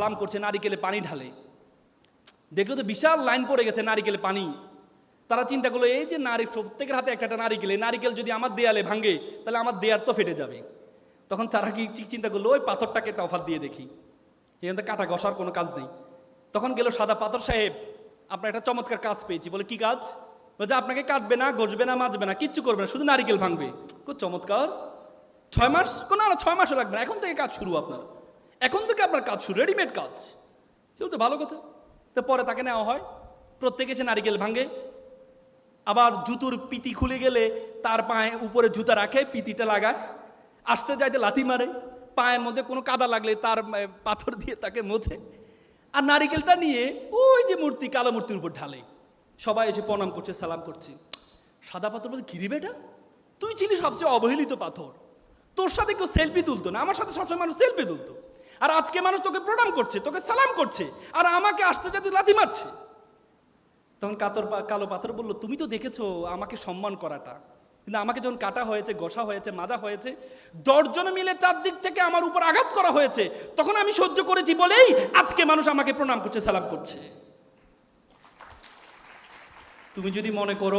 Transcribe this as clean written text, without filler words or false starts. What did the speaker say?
সালাম করছে, নারিকেলে পানি ঢালে। দেখলো তো বিশাল লাইন পড়ে গেছে নারিকেলে পানি। তারা চিন্তা করলো, এই যে প্রত্যেকের হাতে একটা নারিকেল, এই নারিকেল যদি আমার দেয়ালে ভাঙে তাহলে আমার দেয়াল তো ফেটে যাবে। তখন তারা কি চিন্তা করলো, ওই পাথরটাকে একটা অফার দিয়ে দেখি, এখান থেকে কাটা ঘষার কোনো কাজ নেই। তখন গেল সাদা পাথর, সাহেব আপনার একটা চমৎকার কাজ পেয়েছি। বলে কি কাজ? বলছে আপনাকে কাটবে না, ঘষবে না, মাজবে না, কিচ্ছু করবে না, শুধু নারিকেল ভাঙবে। খুব চমৎকার। 6 মাস? না না, 6 মাসও লাগবে না, এখন থেকে কাজ শুরু আপনার, এখন থেকে আপনার কাজ শুরু, রেডিমেড কাজ। সেও তো ভালো কথা। তো পরে তাকে নেওয়া হয়, প্রত্যেকে সে নারিকেল ভাঙে। আবার জুতোর পিতি খুলে গেলে তার পায়ে উপরে জুতা রাখে, পিতিটা লাগায়, আসতে যাইতে লাথি মারে, পায়ের মধ্যে কোনো কাদা লাগলে তার পাথর দিয়ে তাকে মোছে, আর নারিকেলটা নিয়ে ওই যে মূর্তি, কালো মূর্তির উপর ঢালে। সবাই এসে প্রণাম করছে, সালাম করছে। সাদা পাথর বলছে, কিরে বেটা, তুই ছিলি সবচেয়ে অবহেলিত পাথর, তোর সাথে কেউ সেলফি তুলতো না, আমার সাথে সবসময় মানুষ সেলফি তুলতো, আর আজকে মানুষ তোকে প্রণাম করছে, তোকে সালাম করছে, আর আমাকে আসতে যাতে লাথি মারছে। তখন কালো পাথর বলল, তুমি তো দেখেছো আমাকে সম্মান করাটা, কিন্তু আমাকে যখন কাটা হয়েছে, ঘষা হয়েছে, মাজা হয়েছে, 10 জন মিলে চারদিক থেকে আমার উপর আঘাত করা হয়েছে, তখন আমি সহ্য করেছি বলেই আজকে মানুষ আমাকে প্রণাম করছে, সালাম করছে। তুমি যদি মনে করো